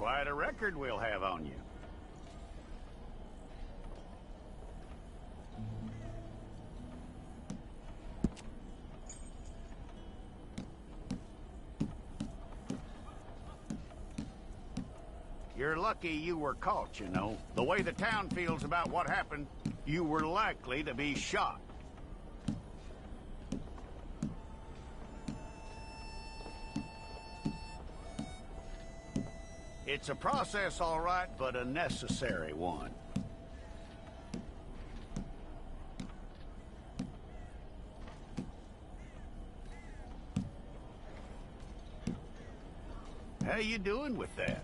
Quite a record we'll have on you. You're lucky you were caught, you know. The way the town feels about what happened, you were likely to be shot. It's a process, all right, but a necessary one. How you doing with that?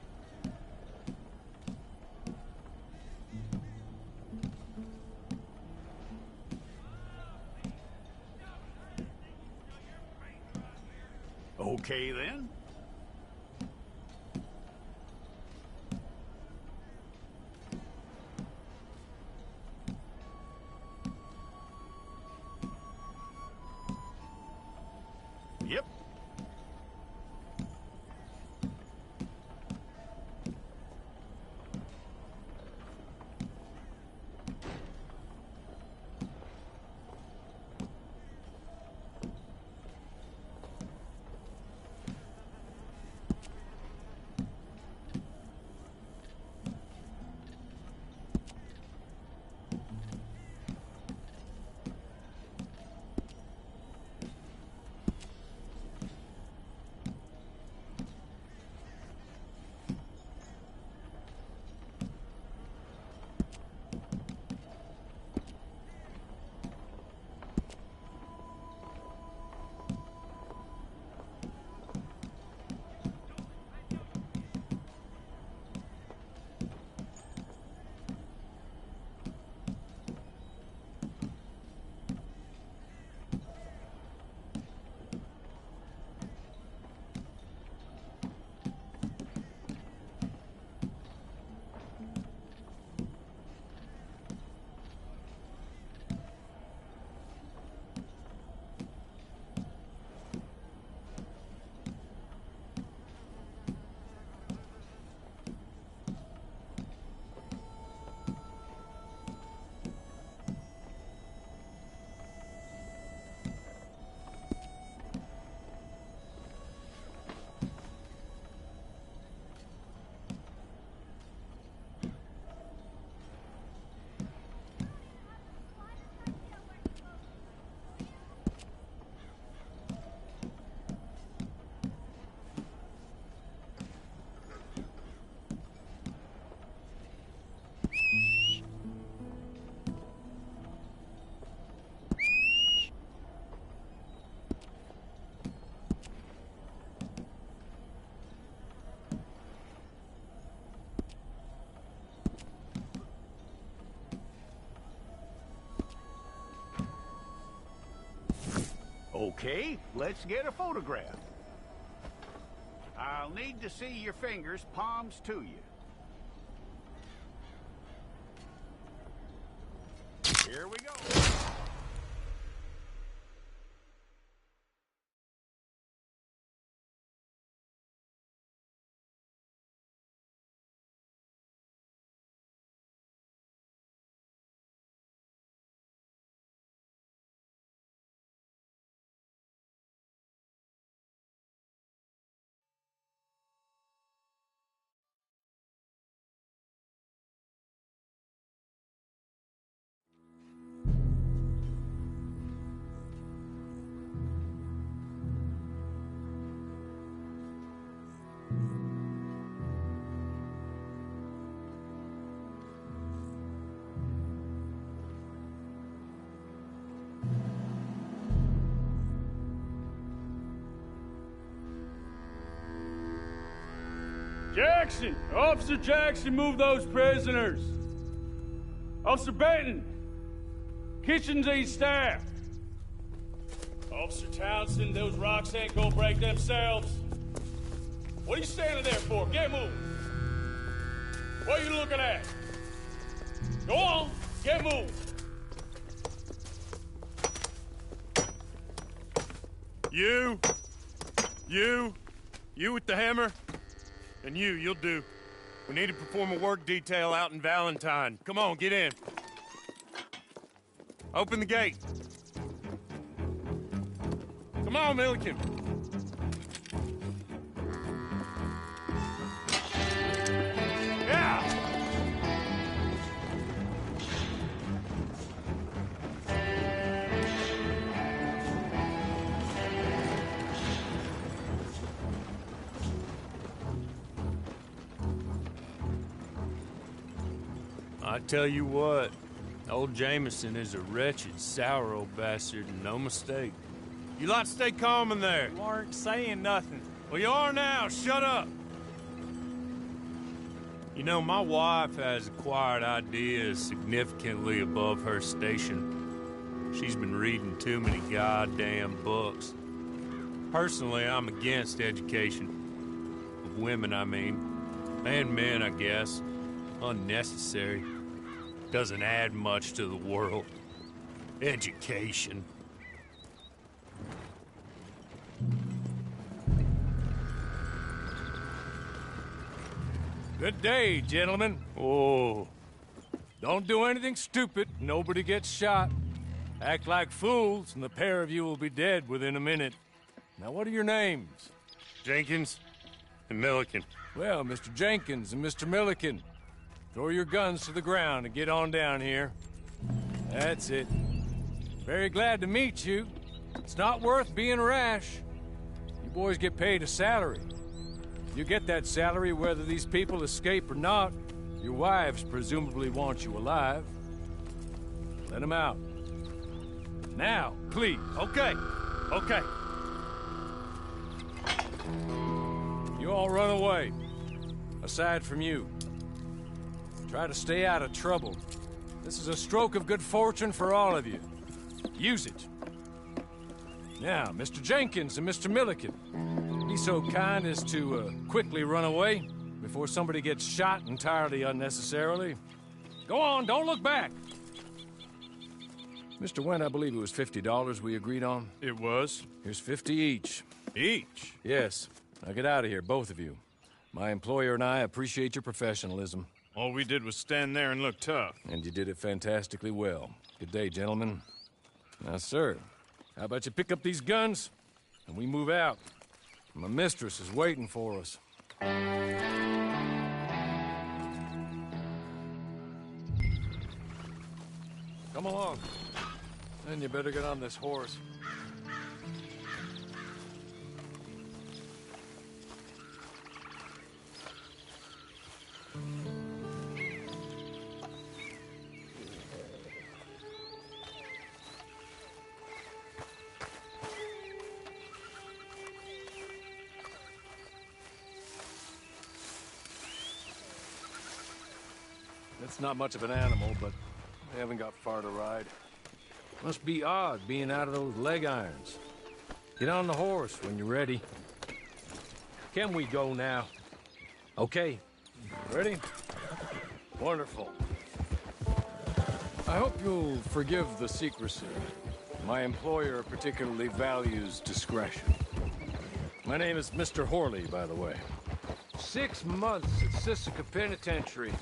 Okay, then. Yep. Okay, let's get a photograph. I'll need to see your fingers, palms to you. Here we go. Jackson! Officer Jackson, move those prisoners! Officer Benton! Kitchens ain't staffed! Officer Townsend, those rocks ain't gonna break themselves. What are you standing there for? Get moving! What are you looking at? Go on, get moving! You with the hammer, and you'll do. We need to perform a work detail out in Valentine. Come on, get in. Open the gate. Come on, Milliken. Yeah! I tell you what, old Jameson is a wretched, sour old bastard, and no mistake. You lot stay calm in there. You aren't saying nothing. Well, you are now. Shut up. You know, my wife has acquired ideas significantly above her station. She's been reading too many goddamn books. Personally, I'm against education. Of women, I mean. And men, I guess. Unnecessary. Doesn't add much to the world. Education. Good day, gentlemen. Oh, Don't do anything stupid. Nobody gets shot. Act like fools, and the pair of you will be dead within a minute. Now, what are your names? Jenkins and Milliken. Well, Mr. Jenkins and Mr. Milliken, throw your guns to the ground and get on down here. That's it. Very glad to meet you. It's not worth being rash. You boys get paid a salary. You get that salary whether these people escape or not. Your wives presumably want you alive. Let them out. Now, please. Okay. Okay. You all run away. Aside from you. Try to stay out of trouble. This is a stroke of good fortune for all of you. Use it. Now, Mr. Jenkins and Mr. Milliken, be so kind as to quickly run away before somebody gets shot entirely unnecessarily. Go on, don't look back. Mr. Wendt, I believe it was $50 we agreed on. It was. Here's 50 each. Each? Yes. Now get out of here, both of you. My employer and I appreciate your professionalism. All we did was stand there and look tough. And you did it fantastically well. Good day, gentlemen. Now, sir, how about you pick up these guns and we move out? My mistress is waiting for us. Come along. Then you better get on this horse. It's not much of an animal, but they haven't got far to ride. Must be odd being out of those leg irons. Get on the horse when you're ready. Can we go now? Okay. Ready? Wonderful. I hope you'll forgive the secrecy. My employer particularly values discretion. My name is Mr. Horley, by the way. 6 months at Sisika Penitentiary.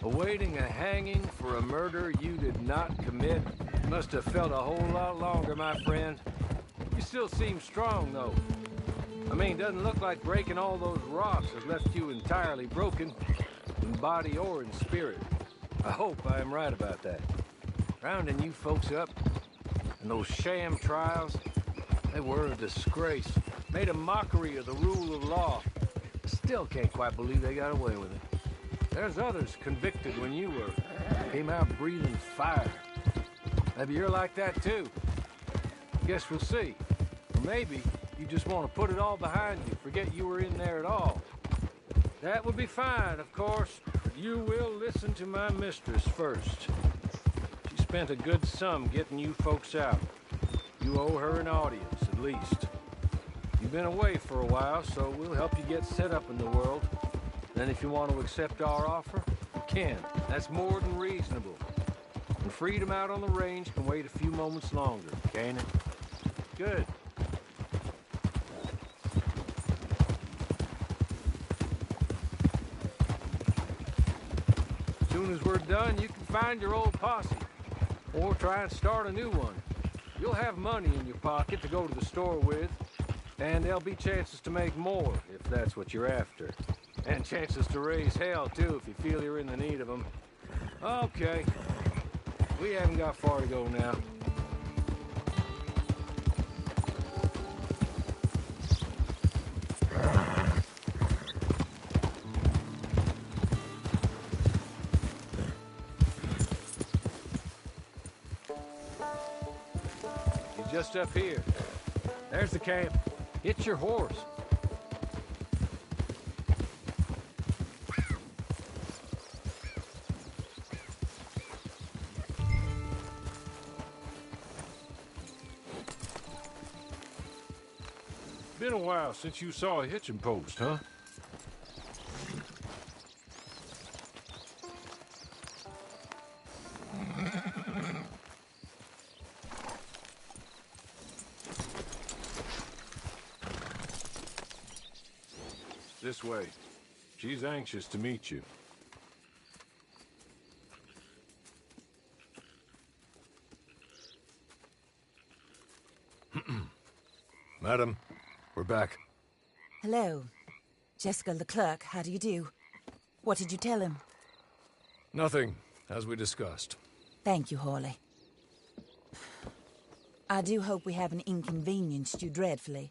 Awaiting a hanging for a murder you did not commit. Must have felt a whole lot longer, my friend. You still seem strong, though. I mean, doesn't look like breaking all those rocks has left you entirely broken, in body or in spirit. I hope I am right about that. Rounding you folks up, and those sham trials, they were a disgrace. Made a mockery of the rule of law. I still can't quite believe they got away with it. There's others convicted when you were. Came out breathing fire. Maybe you're like that too. Guess we'll see. Or maybe you just want to put it all behind you, forget you were in there at all. That would be fine, of course, but you will listen to my mistress first. She spent a good sum getting you folks out. You owe her an audience, at least. You've been away for a while, so we'll help you get set up in the world. Then if you want to accept our offer, you can. That's more than reasonable. And freedom out on the range can wait a few moments longer, can't it? Good. soon as we're done, you can find your old posse. Or try and start a new one. You'll have money in your pocket to go to the store with, and there'll be chances to make more, if that's what you're after. And chances to raise hell, too, if you feel you're in the need of them. Okay. We haven't got far to go now. He's just up here. There's the camp. It's your horse. Been a while since you saw a hitching post, huh? This way. She's anxious to meet you. Madam, we're back. Hello. Jessica Leclerc, how do you do? What did you tell him? Nothing, as we discussed. Thank you, Hawley. I do hope we haven't inconvenienced you dreadfully.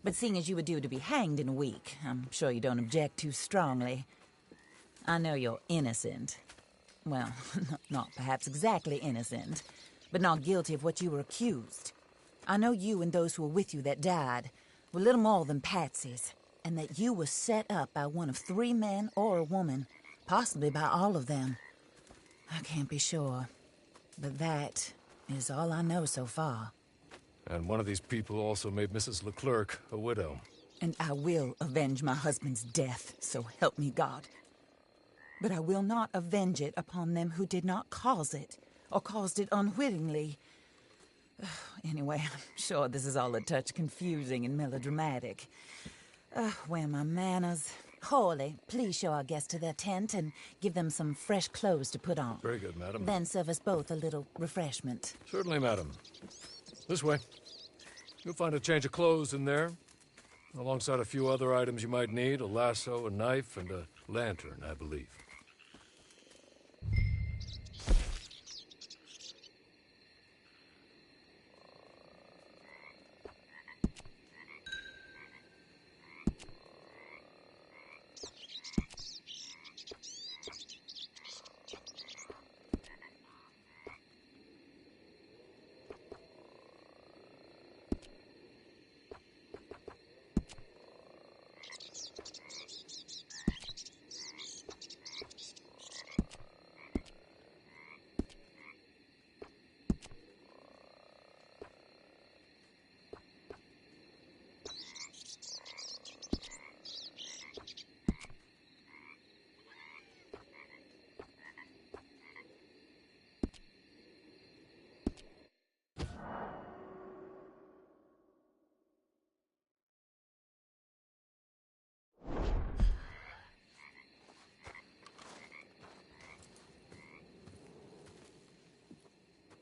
But seeing as you were due to be hanged in a week, I'm sure you don't object too strongly. I know you're innocent. Well, not perhaps exactly innocent, but not guilty of what you were accused. I know you and those who were with you that died were little more than patsies, and that you were set up by one of 3 men or a woman, possibly by all of them. I can't be sure, but that is all I know so far. And one of these people also made Mrs. Leclerc a widow. And I will avenge my husband's death, so help me God. But I will not avenge it upon them who did not cause it, or caused it unwittingly. Anyway, I'm sure this is all a touch confusing and melodramatic. Where are my manners? Hawley, please show our guests to their tent and give them some fresh clothes to put on. Very good, madam. Then serve us both a little refreshment. Certainly, madam. This way. You'll find a change of clothes in there, alongside a few other items you might need, a lasso, a knife, and a lantern, I believe.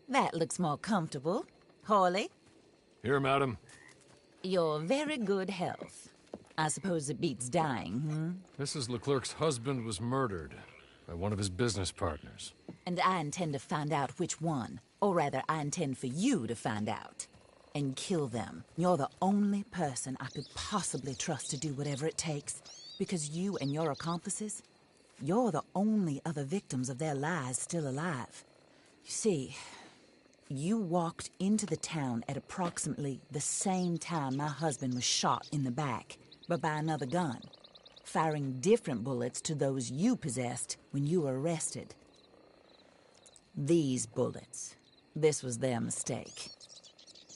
That looks more comfortable. Hawley? Here, madam. Your very good health. I suppose it beats dying, Mrs. Leclerc's husband was murdered by one of his business partners. And I intend to find out which one. Or rather, I intend for you to find out. And kill them. You're the only person I could possibly trust to do whatever it takes. Because you and your accomplices, you're the only other victims of their lies still alive. You see, you walked into the town at approximately the same time my husband was shot in the back, but by another gun, firing different bullets to those you possessed when you were arrested. These bullets, this was their mistake.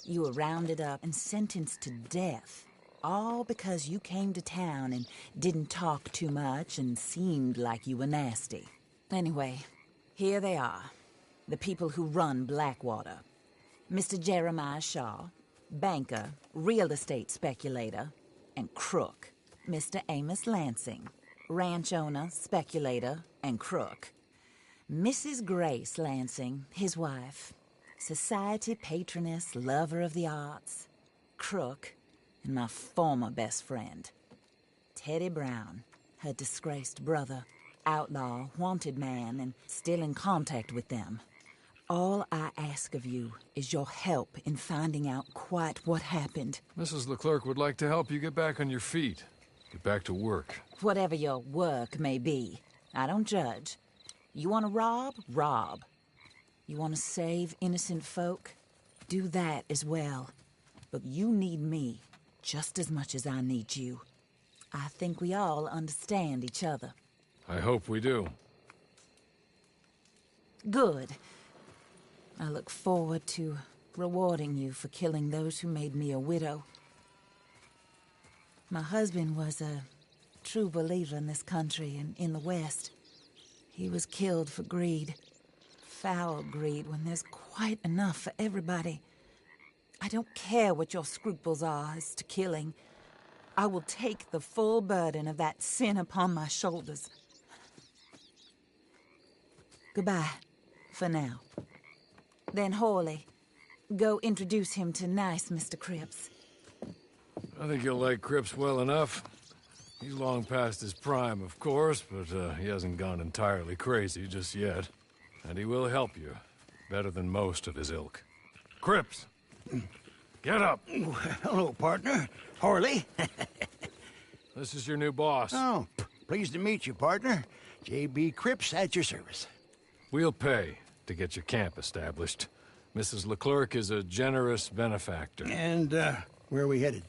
You were rounded up and sentenced to death, all because you came to town and didn't talk too much and seemed like you were nasty. Anyway, here they are. The people who run Blackwater. Mr. Jeremiah Shaw, banker, real estate speculator, and crook. Mr. Amos Lansing, ranch owner, speculator, and crook. Mrs. Grace Lansing, his wife. Society patroness, lover of the arts, crook, and my former best friend. Teddy Brown, her disgraced brother, outlaw, wanted man, and still in contact with them. All I ask of you is your help in finding out quite what happened. Mrs. Leclerc would like to help you get back on your feet. Get back to work. Whatever your work may be, I don't judge. You want to rob? Rob. You want to save innocent folk? Do that as well. But you need me just as much as I need you. I think we all understand each other. I hope we do. Good. I look forward to rewarding you for killing those who made me a widow. My husband was a true believer in this country and in the West. He was killed for greed. Foul greed when there's quite enough for everybody. I don't care what your scruples are as to killing. I will take the full burden of that sin upon my shoulders. Goodbye, for now. Then Hawley, go introduce him to nice Mr. Cripps. I think you'll like Cripps well enough. He's long past his prime, of course, but he hasn't gone entirely crazy just yet. And he will help you, better than most of his ilk. Cripps! Get up! Hello, partner. Harley. This is your new boss. Oh, pleased to meet you, partner. J.B. Cripps at your service. We'll pay to get your camp established. Mrs. Leclerc is a generous benefactor. And, where are we headed?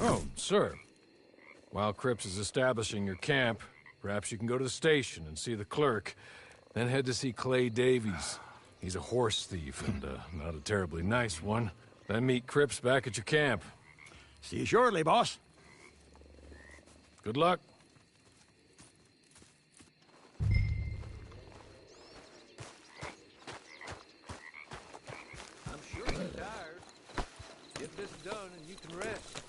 Oh, sir. While Cripps is establishing your camp, perhaps you can go to the station and see the clerk, then head to see Clay Davies. He's a horse thief, and not a terribly nice one. Then meet Cripps back at your camp. See you shortly, boss. Good luck. I'm sure you're tired. Get this done and you can rest.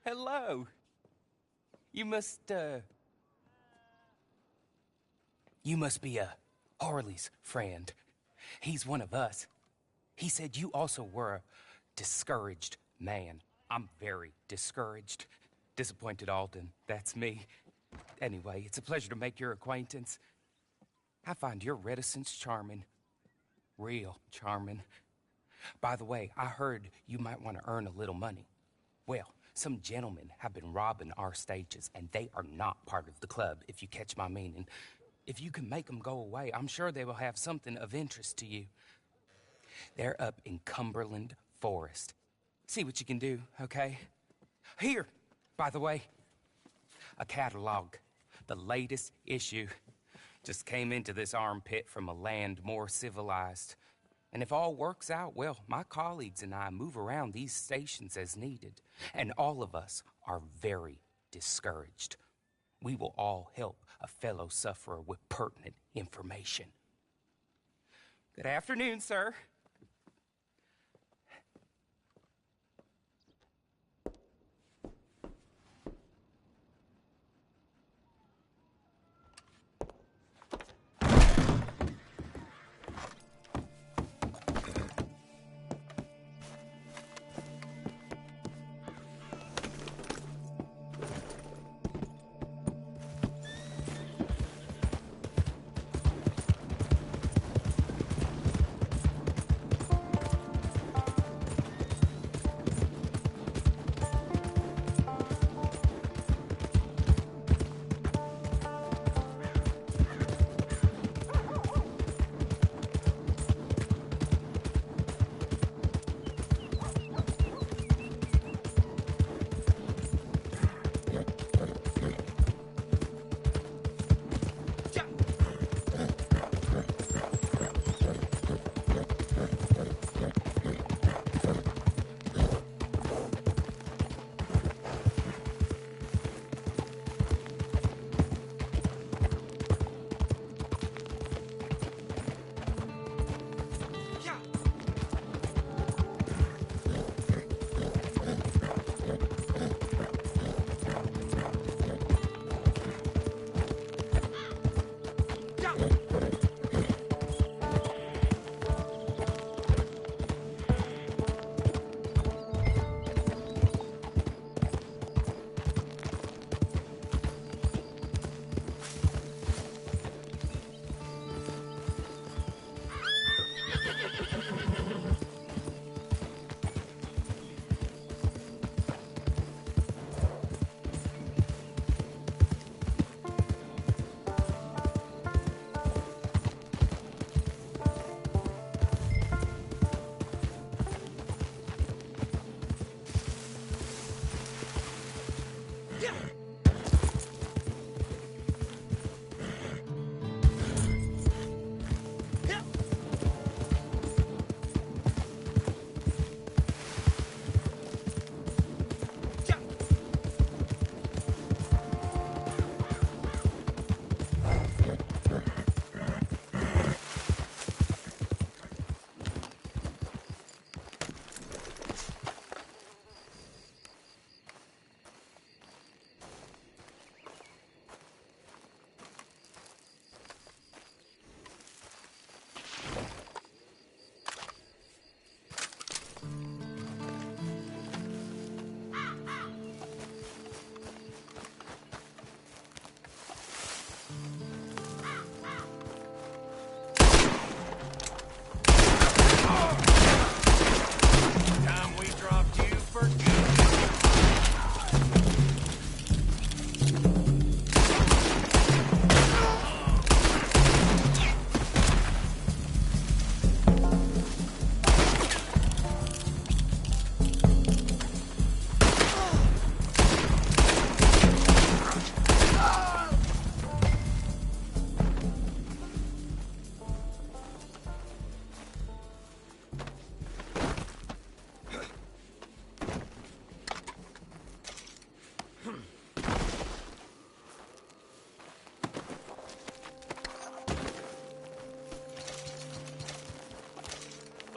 Hello. You must be Harley's friend. He's one of us. He said you also were a discouraged man. I'm very discouraged. Disappointed Alden, that's me. Anyway, it's a pleasure to make your acquaintance. I find your reticence charming. Real charming. By the way, I heard you might want to earn a little money. Well, some gentlemen have been robbing our stages, and they are not part of the club, if you catch my meaning. If you can make them go away, I'm sure they will have something of interest to you. They're up in Cumberland Forest. See what you can do, okay? Here, by the way, a catalog. The latest issue. Just came into this armpit from a land more civilized. And if all works out, well, my colleagues and I move around these stations as needed. And all of us are very discouraged. We will all help a fellow sufferer with pertinent information. Good afternoon, sir.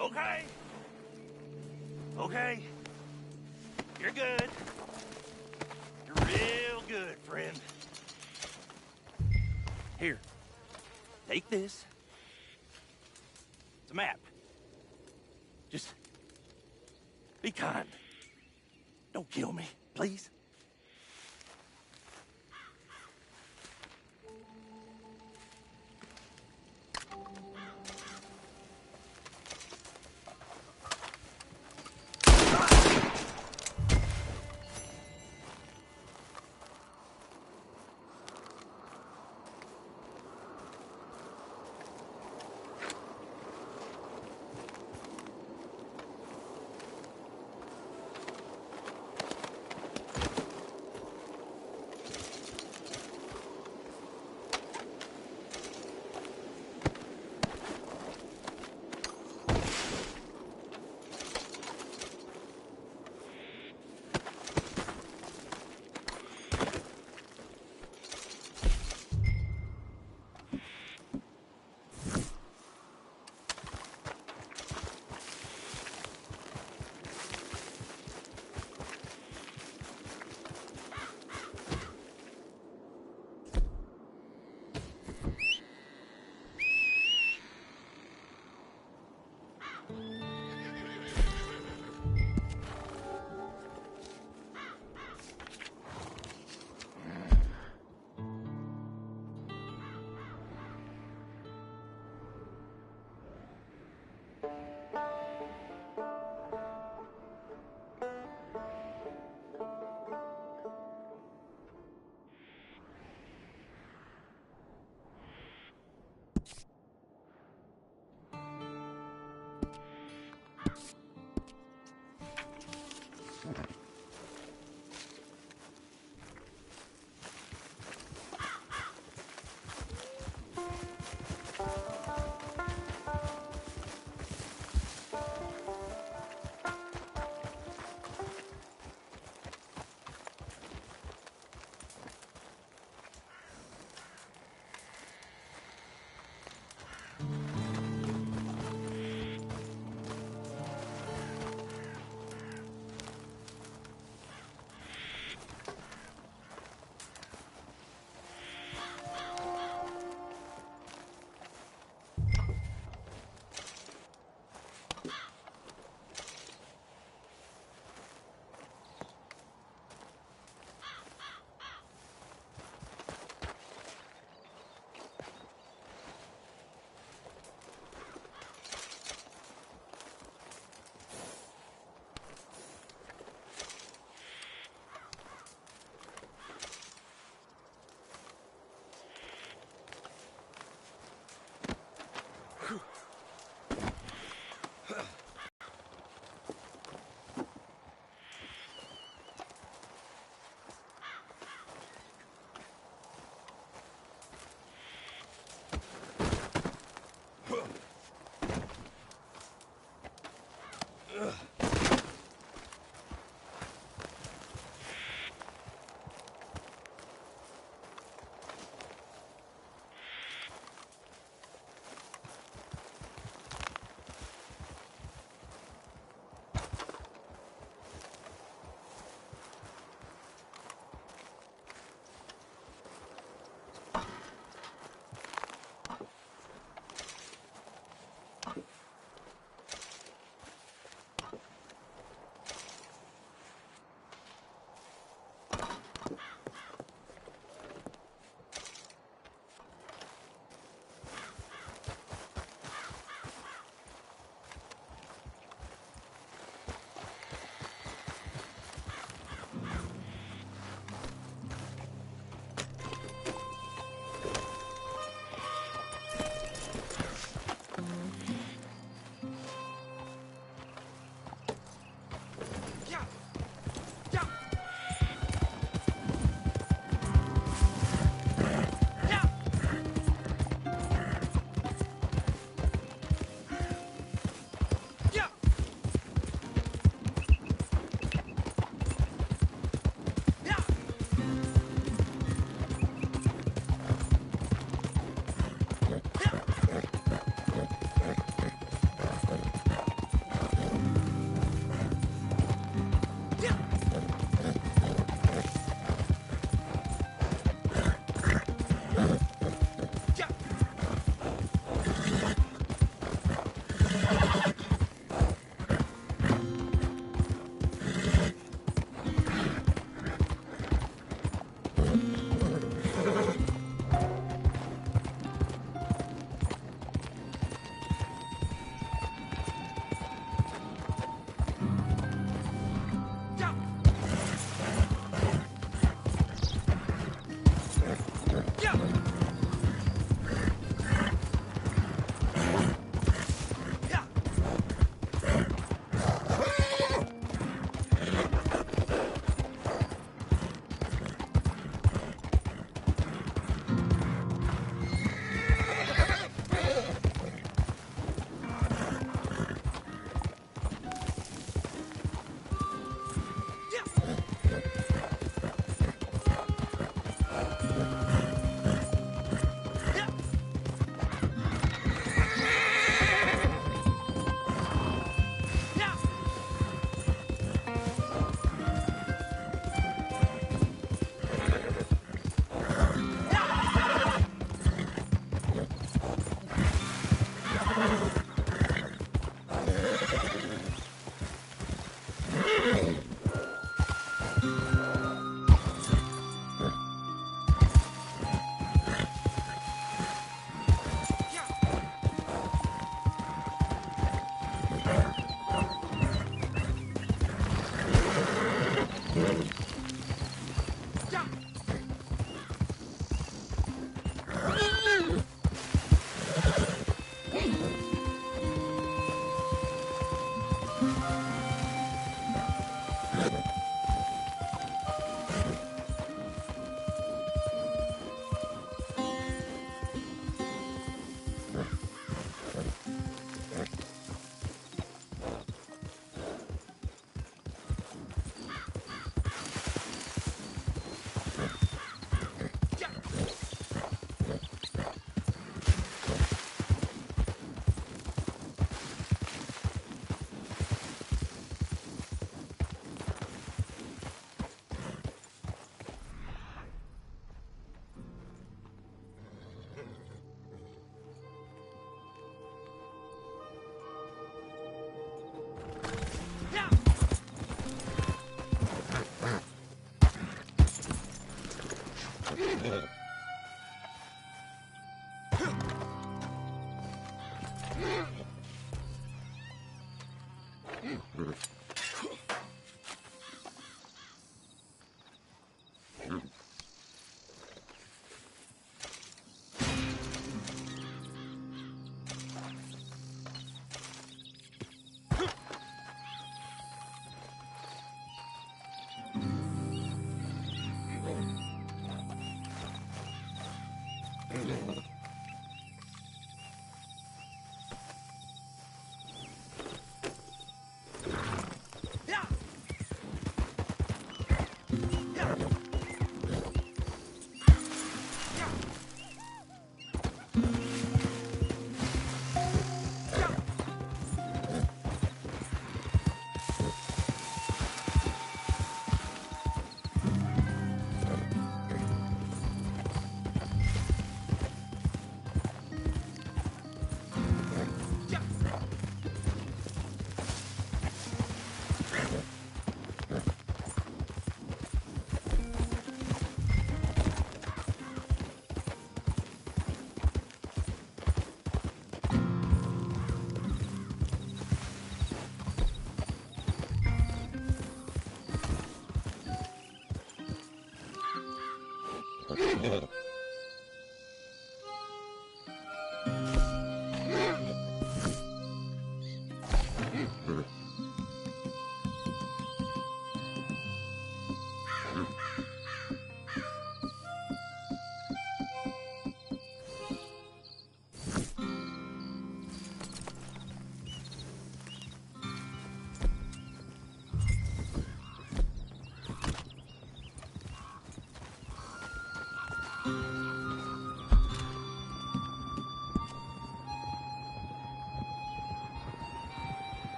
Okay. Okay. You're good. friend. Here, take this. It's a map. Just be kind. Don't kill me, please.